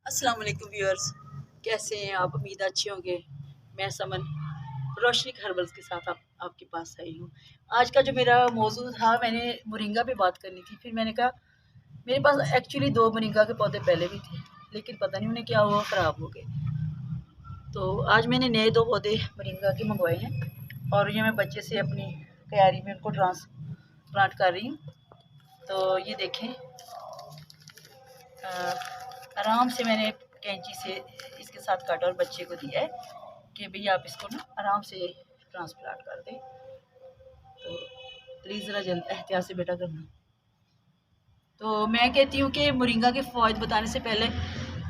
السلام علیکم ویورز، کیسے ہیں آپ؟ امید اچھے ہوں گے۔ میں سمن روشنی ہربلز کے ساتھ آپ کے پاس آئی ہوں۔ آج کا جو میرا موضوع تھا، میں نے مورنگا پہ بات کرنی تھی۔ پھر میں نے کہا میرے پاس ایکچولی 2 مورنگا کے پودے پہلے بھی تھے، لیکن پتہ نہیں انہیں کیا ہوا، خراب ہو گئے۔ تو آج میں نے نئے 2 پودے مورنگا کے منگوائے ہیں، اور یہ میں بچے سے اپنی تیاری میں ان کو ٹرانسپلانٹ کر رہی ہوں۔ تو یہ دیکھیں، آرام سے میں نے کینچی سے اس کے ساتھ کاٹا اور بچے کو دیا ہے کہ بھئی آپ اس کو نا آرام سے ٹرانسپلانٹ کر دیں۔ تو پلیز ذرا جلد احتیاط سے بیٹا کرنا۔ تو میں کہتی ہوں کہ مورنگا کے فوائد بتانے سے پہلے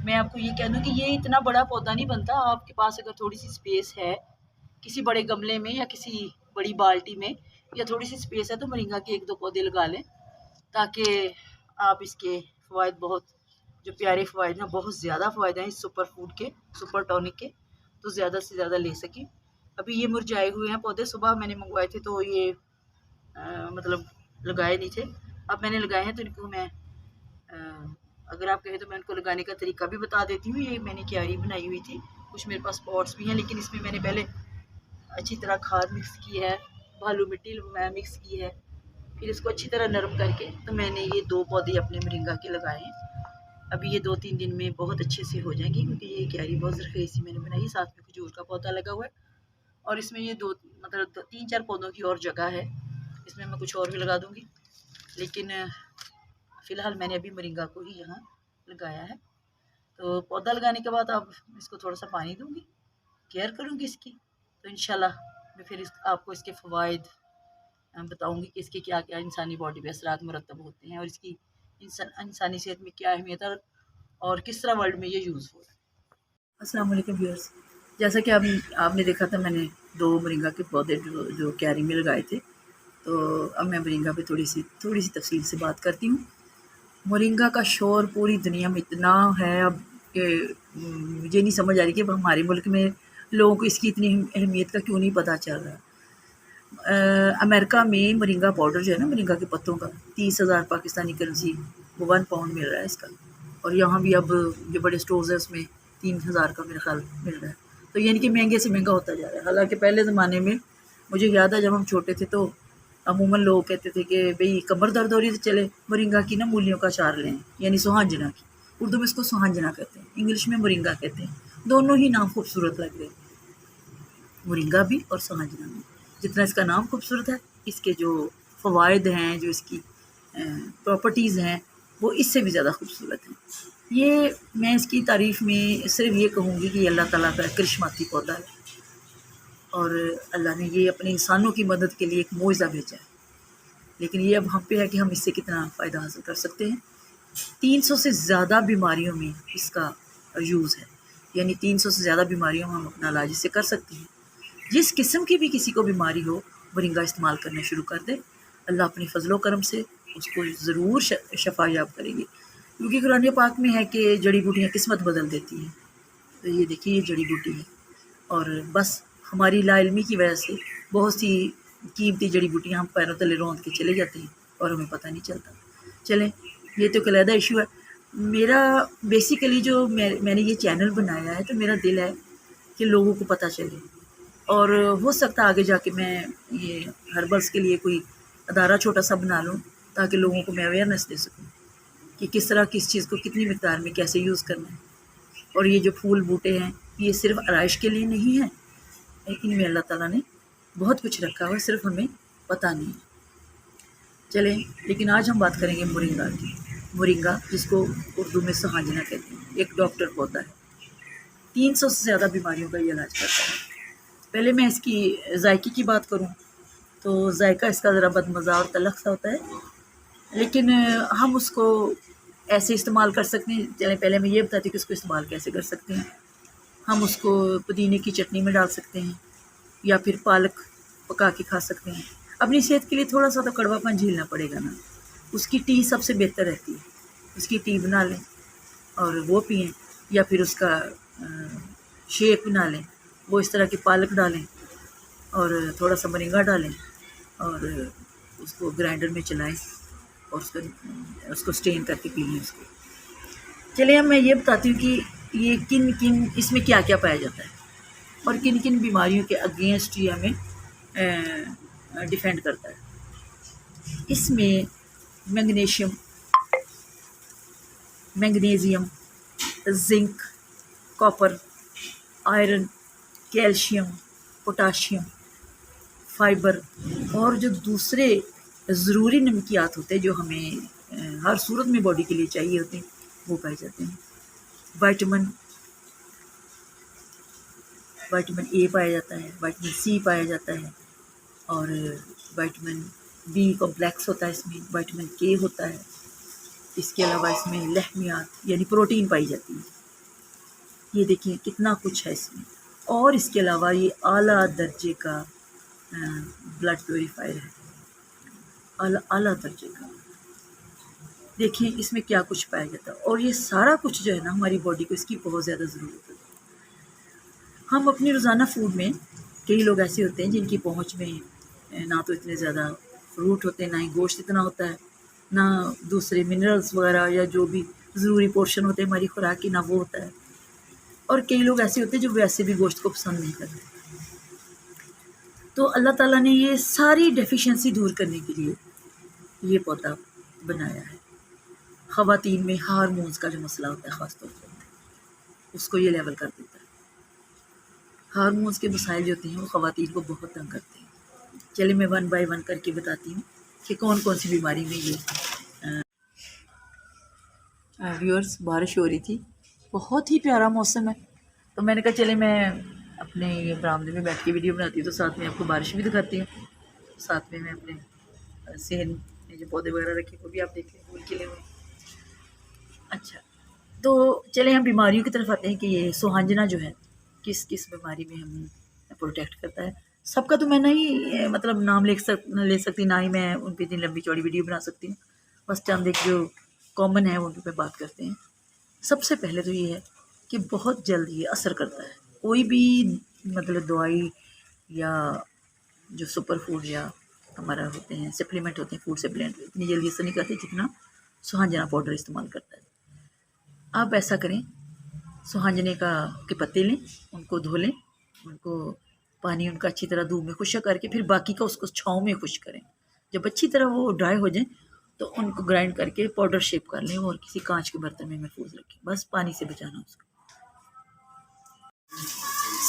میں آپ کو یہ کہہ دوں کہ یہ اتنا بڑا پودا نہیں بنتا۔ آپ کے پاس اگر تھوڑی سی اسپیس ہے، کسی بڑے گملے میں یا کسی بڑی بالٹی میں، یا تھوڑی سی اسپیس ہے، تو مورنگا کے 1-2 پودے لگا لیں، تاکہ آپ اس کے فوائد جو پیارے فوائد ہیں، بہت زیادہ فوائد ہیں اس سپر فوڈ کے، سپر ٹونک کے، تو زیادہ سے زیادہ لے سکیں۔ ابھی یہ مرجھائے ہوئے ہیں پودے، صبح میں نے منگوائے تھے تو یہ مطلب لگائے نہیں تھے، اب میں نے لگائے ہیں۔ تو ان کو میں اگر آپ کہیں تو میں ان کو لگانے کا طریقہ بھی بتا دیتی ہوں۔ یہ میں نے کیاری بنائی ہوئی تھی، کچھ میرے پاس پوٹس بھی ہیں، لیکن اس میں نے پہلے اچھی طرح کھاد مکس کی ہے، بالو مٹی مکس کی ہے، پھر اس کو اچھی طرح نرم کر کے تو میں نے یہ 2 پودے اپنے مورنگا کے لگائے ہیں۔ ابھی یہ 2-3 دن میں بہت اچھے سے ہو جائیں گے، کیونکہ یہ کیاری بہت زرخیز میں نے بنائی ہے، ساتھ میں کھجور کا پودا لگا ہوا ہے، اور اس میں یہ 3-4 پودوں کی اور جگہ ہے، اس میں کچھ اور بھی لگا دوں گی، لیکن فی الحال میں نے ابھی مورنگا کو ہی یہاں لگایا ہے۔ تو پودا لگانے کے بعد اب اس کو تھوڑا سا پانی دوں گی، کیئر کروں گی اس کی، تو انشاءاللہ میں پھر آپ کو اس کے فوائد بتاؤں گی کہ اس کے کیا کیا انسانی باڈی پہ اثرات مرتب ہوتے ہیں، اور اس کی انسانی صحت میں کیا اہمیت ہے، اور کس طرح ورلڈ میں یہ یوز ہو رہا ہے۔ السلام علیکم ویورز، جیسا کہ آپ نے دیکھا تھا، میں نے 2 مورنگا کے پودے جو کیاری میں لگائے تھے۔ تو اب میں مورنگا پہ تھوڑی سی تفصیل سے بات کرتی ہوں۔ مورنگا کا شور پوری دنیا میں اتنا ہے اب کہ مجھے نہیں سمجھ آ رہی کہ ہمارے ملک میں لوگوں کو اس کی اتنی اہمیت کا کیوں نہیں پتہ چل رہا۔ امریکہ میں مورنگا پاؤڈر جو ہے نا، مورنگا کے پتوں کا 30,000 پاکستانی کرنسی، وہ 1 پاؤنڈ مل رہا ہے اس کا، اور یہاں بھی اب جو بڑے سٹورز ہیں اس میں 3,000 کا میرے خیال مل رہا ہے۔ تو یعنی کہ مہنگے سے مہنگا ہوتا جا رہا ہے۔ حالانکہ پہلے زمانے میں مجھے یاد ہے، جب ہم چھوٹے تھے تو عموماً لوگ کہتے تھے کہ بھئی کمر درد ہو رہی تو چلے مورنگا کی نا مولیوں کا اچار لیں، یعنی سوہانجنا کی، اردو میں اس کو سوہانجنا کہتے ہیں، انگلش میں مورنگا کہتے ہیں۔ دونوں ہی نام خوبصورت لگ رہے، مورنگا بھی اور سوہانجنا بھی۔ جتنا اس کا نام خوبصورت ہے، اس کے جو فوائد ہیں، جو اس کی پراپرٹیز ہیں، وہ اس سے بھی زیادہ خوبصورت ہیں۔ میں اس کی تعریف میں صرف یہ کہوں گی کہ یہ اللہ تعالیٰ کا کرشماتی پودا ہے، اور اللہ نے یہ اپنے انسانوں کی مدد کے لیے ایک معجزہ بھیجا ہے، لیکن یہ اب ہم پہ ہے کہ ہم اس سے کتنا فائدہ حاصل کر سکتے ہیں۔ 300 سے زیادہ بیماریوں میں اس کا یوز ہے، یعنی 300 سے زیادہ بیماریوں میں ہم اپنا علاج اس سے کر سکتے ہیں۔ جس قسم کی بھی کسی کو بیماری ہو، مورنگا استعمال کرنا شروع کر دے، اللہ اپنی فضل و کرم سے اس کو ضرور شفا یاب کریں گے، کیونکہ قرآن پاک میں ہے کہ جڑی بوٹیاں قسمت بدل دیتی ہیں۔ تو یہ دیکھیے، یہ جڑی بوٹی ہے، اور بس ہماری لا علمی کی وجہ سے بہت سی قیمتی جڑی بوٹیاں ہم پیروں تلے روند کے چلے جاتے ہیں اور ہمیں پتہ نہیں چلتا۔ چلیں، یہ تو ایک علیحدہ ایشو ہے۔ میرا بیسیکلی جو میں نے یہ چینل بنایا ہے، تو میرا دل ہے کہ لوگوں کو پتہ چلے، اور ہو سکتا ہے آگے جا کے میں یہ ہربلس کے لیے کوئی ادارہ چھوٹا سا بنا لوں، تاکہ لوگوں کو میں اویئرنیس دے سکوں کہ کس طرح کس چیز کو کتنی مقدار میں کیسے یوز کرنا ہے۔ اور یہ جو پھول بوٹے ہیں، یہ صرف آرائش کے لیے نہیں ہیں، ان میں اللہ تعالیٰ نے بہت کچھ رکھا ہوا ہے، صرف ہمیں پتہ نہیں ہے۔ چلیں، لیکن آج ہم بات کریں گے مورنگا کی۔ مورنگا، جس کو اردو میں سوہانجنا کہتے ہیں، ایک ڈاکٹر پودا ہے، 300 سے زیادہ بیماریوں کا یہ علاج کرتا ہے۔ پہلے میں اس کی ذائقے کی بات کروں تو ذائقہ اس کا ذرا بدمزہ اور تلخ سا ہوتا ہے، لیکن ہم اس کو ایسے استعمال کر سکتے ہیں۔ چلیں پہلے میں یہ بتاتی ہوں کہ اس کو استعمال کیسے کر سکتے ہیں۔ ہم اس کو پودینے کی چٹنی میں ڈال سکتے ہیں، یا پھر پالک پکا کے کھا سکتے ہیں۔ اپنی صحت کے لیے تھوڑا سا تو کڑوا پن جھیلنا پڑے گا نا، اس کی ٹی سب سے بہتر رہتی ہے، اس کی ٹی بنا لیں اور وہ پئیں، یا پھر اس کا شیک بنا لیں، وہ اس طرح کی پالک ڈالیں اور تھوڑا سا مورنگا ڈالیں، اور اس کو گرائنڈر میں چلائیں، اور اس کو اسٹین کر کے پی لیں اس کو۔ چلیے اب میں یہ بتاتی ہوں کہ یہ کن کن اس میں کیا کیا پایا جاتا ہے اور کن کن بیماریوں کے اگینسٹ یہ ہمیں ڈیفینڈ کرتا ہے۔ اس میں magnesium, zinc, copper, iron, calcium, potassium, fibre اور جو دوسرے ضروری نمکیات ہوتے ہیں جو ہمیں ہر صورت میں باڈی کے لیے چاہیے ہوتے ہیں وہ پائے جاتے ہیں۔ وائٹامن اے پایا جاتا ہے، وائٹامن سی پایا جاتا ہے، اور وائٹامن بی کمپلیکس ہوتا ہے، اس میں وائٹامن کے ہوتا ہے۔ اس کے علاوہ اس میں لحمیات یعنی پروٹین پائی جاتی ہے۔ یہ دیکھیں کتنا کچھ ہے اس میں، اور اس کے علاوہ یہ اعلیٰ درجے کا بلڈ پیوریفائر ہے، اعلیٰ درجے کا۔ دیکھیں اس میں کیا کچھ پایا جاتا ہے، اور یہ سارا کچھ جو ہے نا ہماری باڈی کو اس کی بہت زیادہ ضرورت ہے۔ ہم اپنی روزانہ فوڈ میں کئی لوگ ایسے ہوتے ہیں جن کی پہنچ میں نہ تو اتنے زیادہ فروٹ ہوتے ہیں، نہ ہی گوشت اتنا ہوتا ہے، نہ دوسرے منرلس وغیرہ یا جو بھی ضروری پورشن ہوتے ہیں ہماری خوراک کی، نہ وہ ہوتا ہے۔ اور کئی لوگ ایسے ہوتے ہیں جو ویسے بھی گوشت کو پسند نہیں کرتے۔ تو اللہ تعالیٰ نے یہ ساری ڈیفیشنسی دور کرنے کے لیے یہ پودا بنایا ہے۔ خواتین میں ہارمونز کا جو مسئلہ ہوتا ہے خاص طور پر اس کو یہ لیول کر دیتا ہے۔ ہارمونز کے مسائل جو ہوتے ہیں وہ خواتین کو بہت تنگ کرتے ہیں۔ چلے میں 1 بائی 1 کر کے بتاتی ہوں کہ کون کون سی بیماری میں یہ ویورز بارش ہو رہی تھی، بہت ہی پیارا موسم ہے، تو میں نے کہا چلے میں اپنے یہ برآمدے میں بیٹھ کے ویڈیو بناتی ہوں تو ساتھ میں آپ کو بارش بھی دکھاتی ہوں، ساتھ میں اپنے صحن میں جو پودے وغیرہ رکھے وہ بھی آپ دیکھ لیں پھول کھلے ہوئے۔ اچھا، تو چلیں ہم بیماریوں کی طرف آتے ہیں کہ یہ سوہانجنا جو ہے کس کس بیماری میں ہمیں پروٹیکٹ کرتا ہے۔ سب کا تو میں نہیں مطلب نام لے سکتی، نہ ہی میں ان پہ اتنی لمبی چوڑی ویڈیو بنا سکتی ہوں، بس چند ایک جو کامن ہے ان پہ بات کرتے ہیں۔ سب سے پہلے تو یہ ہے کہ بہت جلد یہ اثر کرتا ہے، کوئی بھی مطلب دوائی یا جو سپر فوڈ یا ہمارا ہوتے ہیں سپلیمنٹ ہوتے ہیں، فوڈ سپلیمنٹ اتنی جلدی اثر نہیں کرتے جتنا سوہانجنا پاؤڈر استعمال کرتا ہے۔ آپ ایسا کریں، سوہانجنے کے پتے لیں، ان کو دھو لیں، ان کو پانی ان کا اچھی طرح دھوپ میں خشک کر کے پھر باقی کا اس کو چھاؤں میں خشک کریں۔ جب اچھی طرح وہ ڈرائی ہو جائیں تو ان کو گرائنڈ کر کے پاؤڈر شیپ کر لیں اور کسی کانچ کے برتن میں محفوظ رکھیں، بس پانی سے بچانا اس کو۔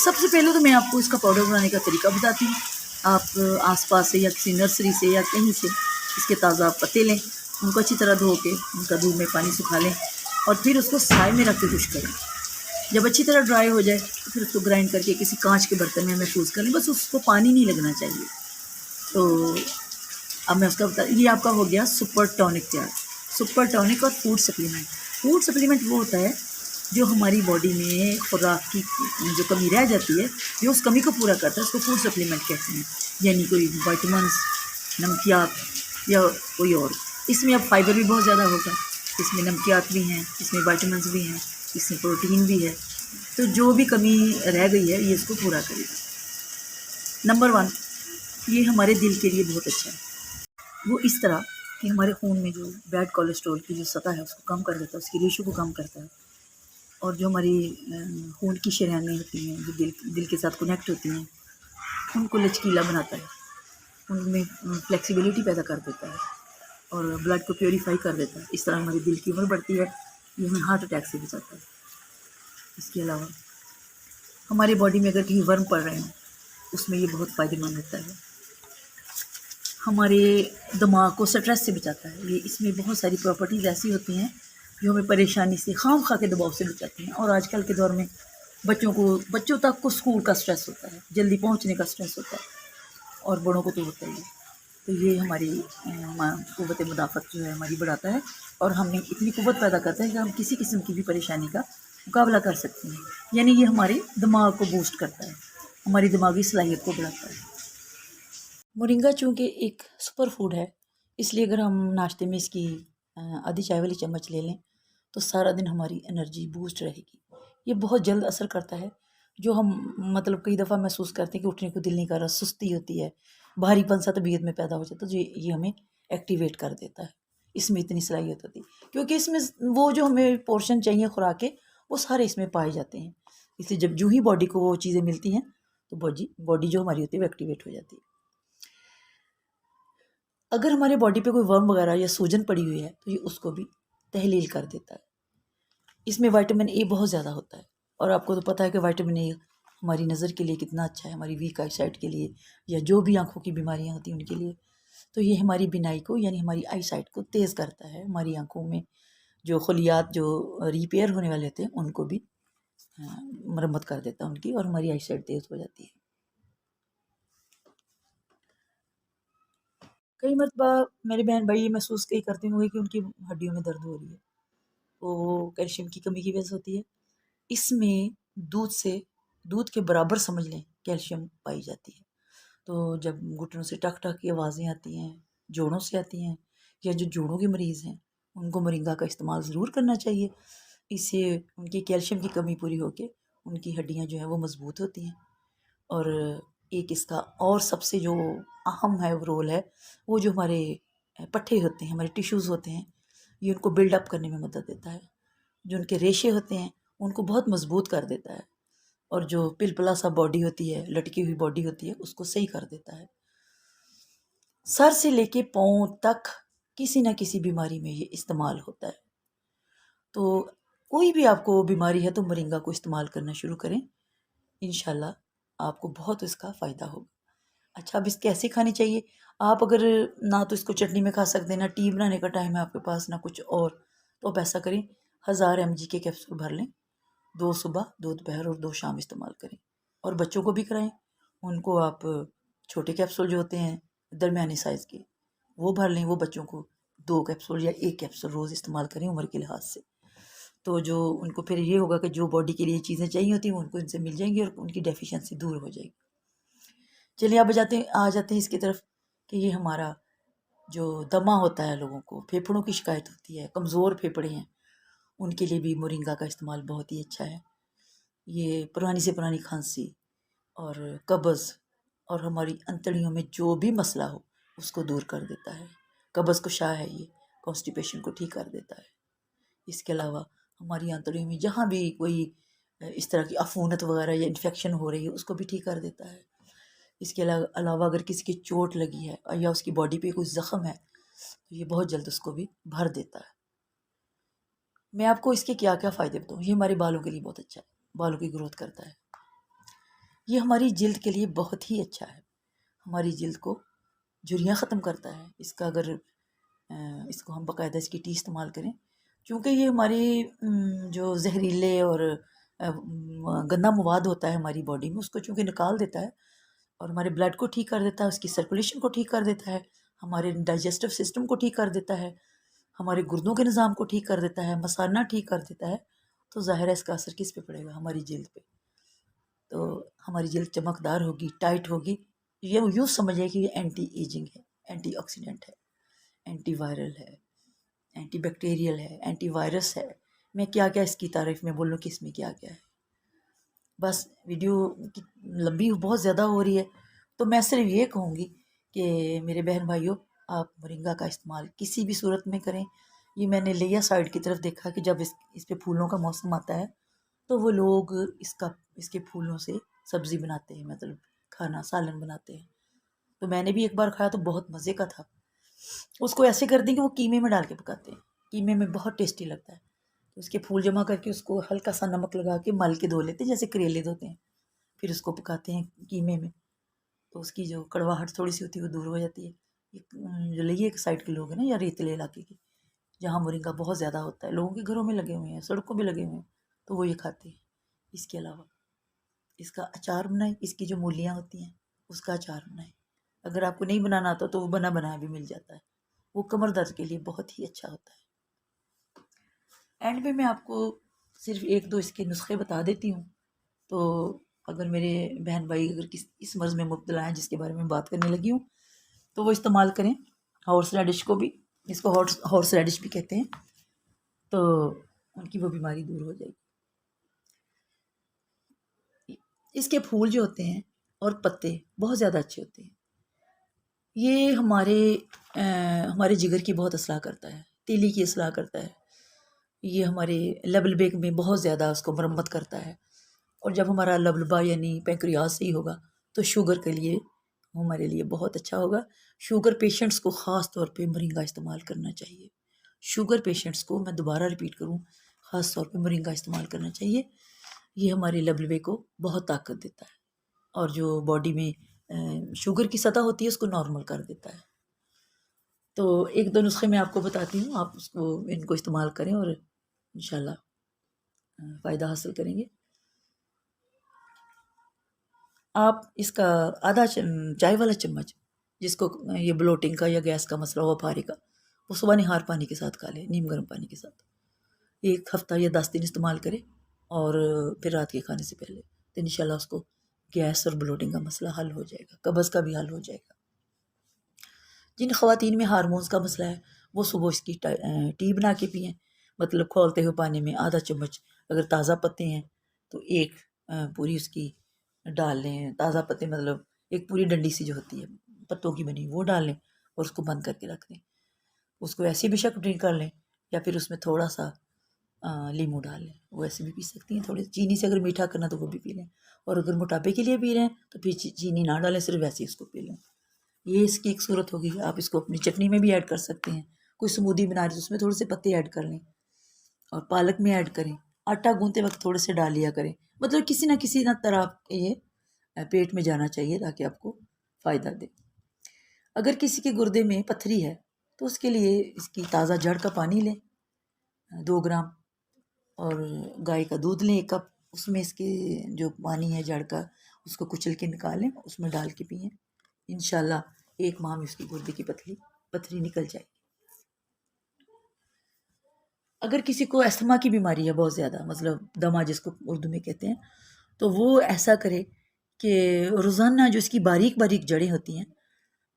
سب سے پہلے تو میں آپ کو اس کا پاؤڈر بنانے کا طریقہ بتاتی ہوں۔ آپ آس پاس سے یا کسی نرسری سے یا کہیں سے اس کے تازہ پتے لیں، ان کو اچھی طرح دھو کے ان کا دھوپ میں پانی سکھا لیں اور پھر اس کو سائے میں رکھ کے خشک کریں۔ جب اچھی طرح ڈرائی ہو جائے تو پھر اس کو گرائنڈ کر کے کسی کانچ کے برتن میں محفوظ کر لیں، بس اس کو پانی نہیں لگنا چاہیے۔ تو اب میں اس کا یہ آپ کا ہو گیا سپر ٹونک تیار۔ سپر ٹونک اور فوڈ سپلیمنٹ۔ فوڈ سپلیمنٹ وہ ہوتا ہے جو ہماری باڈی میں خوراک کی جو کمی رہ جاتی ہے، جو اس کمی کو پورا کرتا ہے، اس کو فوڈ سپلیمنٹ کہتے ہیں، یعنی کوئی وائٹامنس، نمکیات یا کوئی اور۔ اس میں اب فائبر بھی بہت زیادہ ہوگا، اس میں نمکیات بھی ہیں، اس میں وائٹامنس بھی ہیں، اس میں پروٹین بھی ہے، تو جو بھی کمی رہ گئی ہے یہ اس کو پورا کرے گا۔ نمبر 1، یہ ہمارے دل کے لیے بہت اچھا ہے۔ وہ اس طرح کہ ہمارے خون میں جو بیڈ کولیسٹرول کی جو سطح ہے اس کو کم کر دیتا ہے، اس کی ریشو کو کم کرتا ہے، اور جو ہماری خون کی شریانیں ہوتی ہیں جو دل کے ساتھ کنیکٹ ہوتی ہیں ان کو لچکیلا بناتا ہے، ان میں فلیکسیبلٹی پیدا کر دیتا ہے اور بلڈ کو پیوریفائی کر دیتا ہے۔ اس طرح ہماری دل کی عمر بڑھتی ہے، یہ ہمیں ہارٹ اٹیک سے بچاتا ہے۔ اس کے علاوہ ہماری باڈی میں اگر کہیں ورم پڑ رہے ہیں اس میں یہ بہت فائدہ مند ہوتا ہے۔ ہمارے دماغ کو سٹریس سے بچاتا ہے، یہ اس میں بہت ساری پراپرٹیز ایسی ہوتی ہیں جو ہمیں پریشانی سے، خام خواہ کے دباؤ سے بچاتی ہیں۔ اور آج کل کے دور میں بچوں تک کو اسکول کا سٹریس ہوتا ہے، جلدی پہنچنے کا سٹریس ہوتا ہے، اور بڑوں کو تو ہوتا ہی ہے۔ تو یہ ہماری قوت مدافعت جو ہے ہماری بڑھاتا ہے اور ہمیں اتنی قوت پیدا کرتا ہے کہ ہم کسی قسم کی بھی پریشانی کا مقابلہ کر سکتے ہیں۔ یعنی یہ ہمارے دماغ کو بوسٹ کرتا ہے، ہماری دماغی صلاحیت کو بڑھاتا ہے۔ مورنگا چونکہ ایک سپر فوڈ ہے، اس لیے اگر ہم ناشتے میں اس کی آدھی چائے والی چمچ لے لیں تو سارا دن ہماری انرجی بوسٹ رہے گی۔ یہ بہت جلد اثر کرتا ہے، جو ہم مطلب کئی دفعہ محسوس کرتے ہیں کہ اٹھنے کو دل نہیں کر رہا، سستی ہوتی ہے، بھاری پن سا طبیعت میں پیدا ہو جاتا ہے، تو یہ ہمیں ایکٹیویٹ کر دیتا ہے۔ اس میں اتنی صلاحیت ہوتی ہے، کیونکہ اس میں وہ جو ہمیں پورشن چاہیے خوراک کے وہ سارے اس میں پائے جاتے ہیں، اس لیے جب جو ہی باڈی کو وہ چیزیں ملتی ہیں تو باڈی جو ہماری ہوتی ہے وہ ایکٹیویٹ ہو جاتی ہے۔ اگر ہمارے باڈی پہ کوئی ورم وغیرہ یا سوجن پڑی ہوئی ہے تو یہ اس کو بھی تحلیل کر دیتا ہے۔ اس میں وائٹامن اے بہت زیادہ ہوتا ہے، اور آپ کو تو پتہ ہے کہ وائٹامن اے ہماری نظر کے لیے کتنا اچھا ہے، ہماری ویک آئی سائٹ کے لیے یا جو بھی آنکھوں کی بیماریاں ہوتی ہیں ان کے لیے۔ تو یہ ہماری بینائی کو یعنی ہماری آئی سائٹ کو تیز کرتا ہے، ہماری آنکھوں میں جو خلیات جو ریپیئر ہونے والے ہوتے ہیں ان کو بھی مرمت کر دیتا ہے ان کی، اور ہماری آئی سائٹ تیز ہو جاتی ہے۔ کئی مرتبہ میرے بہن بھائی یہ محسوس کئی کرتے ہوں گے کہ ان کی ہڈیوں میں درد ہو رہی ہے، وہ کیلشیم کی کمی کی وجہ سے ہوتی ہے۔ اس میں دودھ کے برابر سمجھ لیں کیلشیم پائی جاتی ہے۔ تو جب گھٹنوں سے ٹک ٹک کی آوازیں آتی ہیں، جوڑوں سے آتی ہیں، یا جو جوڑوں کے مریض ہیں ان کو مرنگا کا استعمال ضرور کرنا چاہیے، اس سے ان کی کیلشیم کی کمی پوری ہو کے ان کی ہڈیاں جو ہیں وہ مضبوط ہوتی ہیں۔ اور ایک اس کا اور سب سے جو اہم ہے رول ہے، وہ جو ہمارے پٹھے ہوتے ہیں، ہمارے ٹیشوز ہوتے ہیں، یہ ان کو بلڈ اپ کرنے میں مدد دیتا ہے۔ جو ان کے ریشے ہوتے ہیں ان کو بہت مضبوط کر دیتا ہے، اور جو پلپلا سا باڈی ہوتی ہے، لٹکی ہوئی باڈی ہوتی ہے، اس کو صحیح کر دیتا ہے۔ سر سے لے کے پاؤں تک کسی نہ کسی بیماری میں یہ استعمال ہوتا ہے۔ تو کوئی بھی آپ کو بیماری ہے تو مرنگا کو استعمال کرنا شروع کریں، انشاءاللہ آپ کو بہت اس کا فائدہ ہوگا۔ اچھا، اب اس کیسے کھانی چاہیے؟ آپ اگر نہ تو اس کو چٹنی میں کھا سکتے ہیں، نہ ٹی بنانے کا ٹائم ہے آپ کے پاس، نہ کچھ اور، تو آپ ایسا کریں 1000 mg کے کیپسول بھر لیں، 2 صبح 2 دوپہر اور 2 شام استعمال کریں، اور بچوں کو بھی کرائیں۔ ان کو آپ چھوٹے کیپسول جو ہوتے ہیں درمیانی سائز کے وہ بھر لیں، وہ بچوں کو 2 کیپسول یا 1 کیپسول روز استعمال کریں عمر کے لحاظ سے۔ تو جو ان کو پھر یہ ہوگا کہ جو باڈی کے لیے چیزیں چاہیے ہوتی ہیں وہ ان کو ان سے مل جائیں گی، اور ان کی ڈیفیشنسی دور ہو جائے گی۔ چلیے اب آ جاتے ہیں اس کی طرف کہ یہ ہمارا جو دمہ ہوتا ہے، لوگوں کو پھیپھڑوں کی شکایت ہوتی ہے، کمزور پھیپھڑے ہیں، ان کے لیے بھی مورنگا کا استعمال بہت ہی اچھا ہے۔ یہ پرانی سے پرانی کھانسی اور قبض اور ہماری انتڑیوں میں جو بھی مسئلہ ہو اس کو دور کر دیتا ہے۔ قبض کشا ہے، یہ کانسٹیپیشن کو ٹھیک کر دیتا ہے۔ اس کے علاوہ ہماری انتڑیوں میں جہاں بھی کوئی اس طرح کی عفونت وغیرہ یا انفیکشن ہو رہی ہے اس کو بھی ٹھیک کر دیتا ہے۔ اس کے علاوہ اگر کسی کی چوٹ لگی ہے یا اس کی باڈی پہ کوئی زخم ہے تو یہ بہت جلد اس کو بھی بھر دیتا ہے۔ میں آپ کو اس کے کیا کیا فائدے بتاؤں۔ یہ ہمارے بالوں کے لیے بہت اچھا ہے، بالوں کی گروتھ کرتا ہے۔ یہ ہماری جلد کے لیے بہت ہی اچھا ہے، ہماری جلد کو جھریاں ختم کرتا ہے۔ اس کا اگر اس کو ہم باقاعدہ اس کی ٹی استعمال کریں، چونکہ یہ ہماری جو زہریلے اور گندا مواد ہوتا ہے ہماری باڈی میں اس کو چونکہ نکال دیتا ہے، اور ہمارے بلڈ کو ٹھیک کر دیتا ہے، اس کی سرکولیشن کو ٹھیک کر دیتا ہے، ہمارے ڈائجسٹو سسٹم کو ٹھیک کر دیتا ہے، ہمارے گردوں کے نظام کو ٹھیک کر دیتا ہے، مثانہ ٹھیک کر دیتا ہے۔ تو ظاہر ہے اس کا اثر کس پہ پڑے گا؟ ہماری جلد پہ۔ تو ہماری جلد چمکدار ہوگی، ٹائٹ ہوگی۔ یہ یوں سمجھے کہ یہ اینٹی ایجنگ ہے، اینٹی آکسیڈنٹ ہے، اینٹی وائرل ہے، اینٹی بیکٹیریل ہے، اینٹی وائرس ہے۔ میں کیا کیا اس کی تعریف میں بولوں کہ اس میں کیا کیا ہے۔ بس ویڈیو لمبی بہت زیادہ ہو رہی ہے، تو میں صرف یہ کہوں گی کہ میرے بہن بھائیوں، آپ مورنگا کا استعمال کسی بھی صورت میں کریں۔ یہ میں نے لیا سائڈ کی طرف دیکھا کہ جب اس پہ پھولوں کا موسم آتا ہے تو وہ لوگ اس کے پھولوں سے سبزی بناتے ہیں، مطلب کھانا سالن بناتے ہیں۔ تو میں نے بھی ایک بار کھایا تو بہت مزے کا تھا۔ اس کو ایسے کر دیں کہ وہ قیمے میں ڈال کے پکاتے ہیں، قیمے میں بہت ٹیسٹی لگتا ہے۔ تو اس کے پھول جمع کر کے اس کو ہلکا سا نمک لگا کے مل کے دھو لیتے ہیں جیسے کریلے دھوتے ہیں، پھر اس کو پکاتے ہیں قیمے میں، تو اس کی جو کڑواہٹ تھوڑی سی ہوتی ہے وہ دور ہو جاتی ہے۔ جو لئیے ایک سائڈ کے لوگ ہیں نا، یا ریتلے علاقے کے جہاں مورنگا بہت زیادہ ہوتا ہے، لوگوں کے گھروں میں لگے ہوئے ہیں، سڑکوں پہ لگے ہوئے ہیں، تو وہ یہ کھاتے ہیں۔ اس کے علاوہ اس کا اچار بنائیں، اس کی جو مولیاں ہوتی ہیں اس کا اچار بنائیں۔ اگر آپ کو نہیں بنانا آتا تو وہ بنا بنایا بھی مل جاتا ہے، وہ کمر درد کے لیے بہت ہی اچھا ہوتا ہے۔ اینڈ میں آپ کو صرف 1-2 اس کے نسخے بتا دیتی ہوں، تو اگر میرے بہن بھائی اگر اس مرض میں مبتلا ہیں جس کے بارے میں بات کرنے لگی ہوں تو وہ استعمال کریں۔ ہارس ریڈش کو بھی، اس کو ہارس ریڈش بھی کہتے ہیں، تو ان کی وہ بیماری دور ہو جائے گی۔ اس کے پھول جو ہوتے ہیں اور پتے بہت زیادہ اچھے ہوتے ہیں، یہ ہمارے جگر کی بہت اصلاح کرتا ہے، تیلی کی اصلاح کرتا ہے، یہ ہمارے لبلبے میں بہت زیادہ اس کو مرمت کرتا ہے، اور جب ہمارا لبلبا یعنی پینکریاس صحیح ہوگا تو شوگر کے لیے ہمارے لیے بہت اچھا ہوگا۔ شوگر پیشنٹس کو خاص طور پہ مرینگا استعمال کرنا چاہیے۔ شوگر پیشنٹس کو میں دوبارہ ریپیٹ کروں، خاص طور پہ مرینگا استعمال کرنا چاہیے۔ یہ ہمارے لبلبے کو بہت طاقت دیتا ہے، اور جو باڈی میں شوگر کی سطح ہوتی ہے اس کو نارمل کر دیتا ہے۔ تو ایک دو نسخے میں آپ کو بتاتی ہوں، آپ ان کو استعمال کریں اور انشاءاللہ فائدہ حاصل کریں گے۔ آپ اس کا آدھا چائے والا چمچ، جس کو یہ بلوٹنگ کا یا گیس کا مسئلہ ہو پھارے کا، وہ صبح نہار پانی کے ساتھ کھا لیں، نیم گرم پانی کے ساتھ، 1 ہفتہ یا 10 دن استعمال کریں، اور پھر رات کے کھانے سے پہلے، تو انشاءاللہ اس کو گیس اور بلوٹنگ کا مسئلہ حل ہو جائے گا، قبض کا بھی حل ہو جائے گا۔ جن خواتین میں ہارمونز کا مسئلہ ہے وہ صبح اس کی ٹی بنا کے پئیں، مطلب کھولتے ہوئے پانی میں آدھا چمچ، اگر تازہ پتے ہیں تو ایک پوری اس کی ڈال لیں، تازہ پتے مطلب ایک پوری ڈنڈی سی جو ہوتی ہے پتوں کی بنی وہ ڈال لیں، اور اس کو بند کر کے رکھ دیں۔ اس کو ایسے بھی شک ڈرنک کر لیں، یا پھر اس میں تھوڑا سا لیمو ڈال لیں، وہ ایسے بھی پی سکتی ہیں، تھوڑی چینی سے اگر میٹھا کرنا تو وہ بھی پی لیں، اور اگر موٹاپے کے لیے پی رہے ہیں تو پھر چینی نہ ڈالیں، صرف ویسے اس کو پی لیں۔ یہ اس کی ایک صورت ہوگی۔ آپ اس کو اپنی چٹنی میں بھی ایڈ کر سکتے ہیں، کوئی سمودی بنا رہی تو اس میں تھوڑے سے پتے ایڈ کر لیں، اور پالک میں ایڈ کریں، آٹا گوندتے وقت تھوڑے سے ڈال لیا کریں، مطلب کسی نہ طرح یہ پیٹ میں جانا چاہیے تاکہ آپ کو فائدہ دے۔ اگر کسی کے گردے میں پتھری ہے تو اس کے لیے اس کی تازہ جڑ کا پانی لیں 2 گرام، اور گائے کا دودھ لیں 1 کپ، اس میں اس کے جو پانی ہے جڑ کا اس کو کچل کے نکالیں، اس میں ڈال کے پئیں، انشاءاللہ 1 ماہ میں اس کی گردے کی پتھری نکل جائے گی۔ اگر کسی کو استھما کی بیماری ہے بہت زیادہ، مطلب دمہ جس کو اردو میں کہتے ہیں، تو وہ ایسا کرے کہ روزانہ جو اس کی باریک باریک جڑیں ہوتی ہیں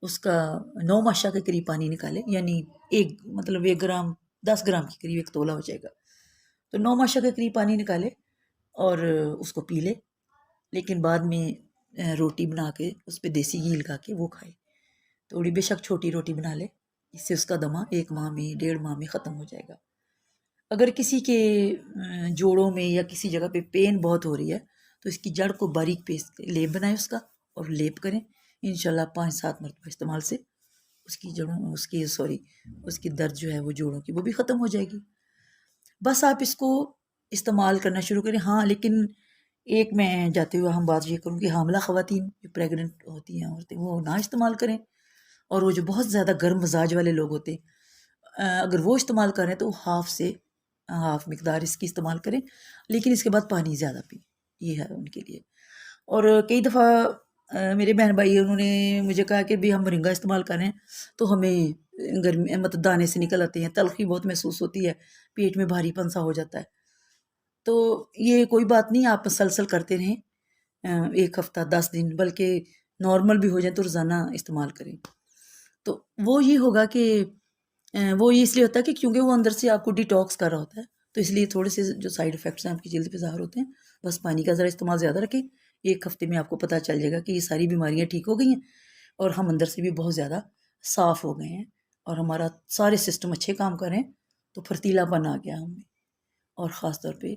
اس کا 9 ماشا کے قریب پانی نکالے، یعنی 1 گرام 10 گرام کے قریب 1 تولہ ہو جائے گا، تو 9 ماشا کے قریب پانی نکالے اور اس کو پی لے، لیکن بعد میں روٹی بنا کے اس پہ دیسی گھی لگا کے وہ کھائے، تھوڑی بے شک چھوٹی روٹی بنا لے، اس سے اس کا دمہ 1 ماہ میں 1.5 ماہ میں ختم ہو جائے گا۔ اگر کسی کے جوڑوں میں یا کسی جگہ پہ پین بہت ہو رہی ہے تو اس کی جڑ کو باریک پیس لیپ بنائیں اس کا، اور لیپ کریں، انشاءاللہ 5-7 مرتبہ استعمال سے اس کی درد جو ہے وہ جوڑوں کی وہ بھی ختم ہو جائے گی۔ بس آپ اس کو استعمال کرنا شروع کریں۔ ہاں لیکن ایک میں جاتے ہوئے ہم بات یہ کروں کہ حاملہ خواتین جو پریگننٹ ہوتی ہیں عورتیں وہ نہ استعمال کریں، اور وہ جو بہت زیادہ گرم مزاج والے لوگ ہوتے ہیں اگر وہ استعمال کریں تو ہاف مقدار اس کی استعمال کریں، لیکن اس کے بعد پانی زیادہ پئیں، یہ ہے ان کے لیے۔ اور کئی دفعہ میرے بہن بھائی انہوں نے مجھے کہا کہ بھی ہم مرنگا استعمال کریں تو ہمیں گرمی مطلب دانے سے نکل آتے ہیں، تلخی بہت محسوس ہوتی ہے، پیٹ میں بھاری پن سا ہو جاتا ہے۔ تو یہ کوئی بات نہیں، آپ مسلسل کرتے رہیں 1 ہفتہ 10 دن، بلکہ نارمل بھی ہو جائے تو روزانہ استعمال کریں، تو وہ یہ ہوگا کہ وہ یہ اس لیے ہوتا ہے کہ کیونکہ وہ اندر سے آپ کو ڈیٹاکس کر رہا ہوتا ہے، تو اس لیے تھوڑے سے جو سائیڈ افیکٹس ہیں آپ کی جلد پہ ظاہر ہوتے ہیں۔ بس پانی کا ذرا استعمال زیادہ رکھیں، 1 ہفتے میں آپ کو پتہ چل جائے گا کہ یہ ساری بیماریاں ٹھیک ہو گئی ہیں، اور ہم اندر سے بھی بہت زیادہ صاف ہو گئے ہیں، اور ہمارا سارے سسٹم اچھے کام کریں، تو پھرتیلا پن آ گیا ہم میں، اور خاص طور پہ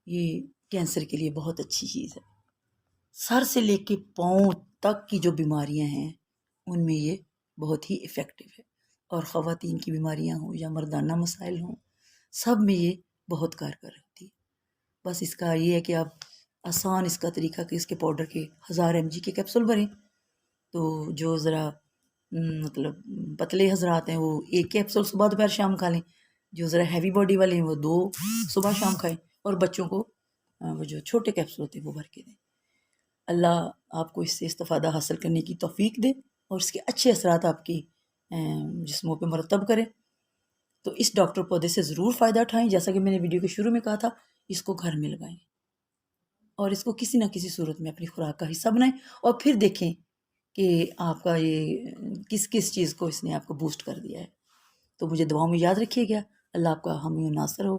یہ کینسر کے لیے بہت اچھی چیز ہے۔ سر سے لے کے پاؤں تک کی جو بیماریاں ہیں ان میں یہ بہت ہی افیکٹو ہے، اور خواتین کی بیماریاں ہوں یا مردانہ مسائل ہوں، سب میں یہ بہت کارگر ہوتی ہے۔ بس اس کا یہ ہے کہ آپ آسان اس کا طریقہ کہ اس کے پاؤڈر کے 1000 mg کے کیپسول بھریں، تو جو ذرا مطلب پتلے حضرات ہیں وہ 1 کیپسول صبح دوپہر شام کھا لیں، جو ذرا ہیوی باڈی والے ہیں وہ 2 صبح شام کھائیں، اور بچوں کو وہ جو چھوٹے کیپسول ہوتے ہیں وہ بھر کے دیں۔ اللہ آپ کو اس سے استفادہ حاصل کرنے کی توفیق دے، اور اس کے اچھے اثرات آپ کی جسموں پہ مرتب کریں۔ تو اس ڈاکٹر پودے سے ضرور فائدہ اٹھائیں، جیسا کہ میں نے ویڈیو کے شروع میں کہا تھا، اس کو گھر میں لگائیں، اور اس کو کسی نہ کسی صورت میں اپنی خوراک کا حصہ بنائیں، اور پھر دیکھیں کہ آپ کا یہ کس چیز کو اس نے آپ کو بوسٹ کر دیا ہے۔ تو مجھے دعاؤں میں یاد رکھیے گا۔ اللہ آپ کا حامی و ناصر ہو۔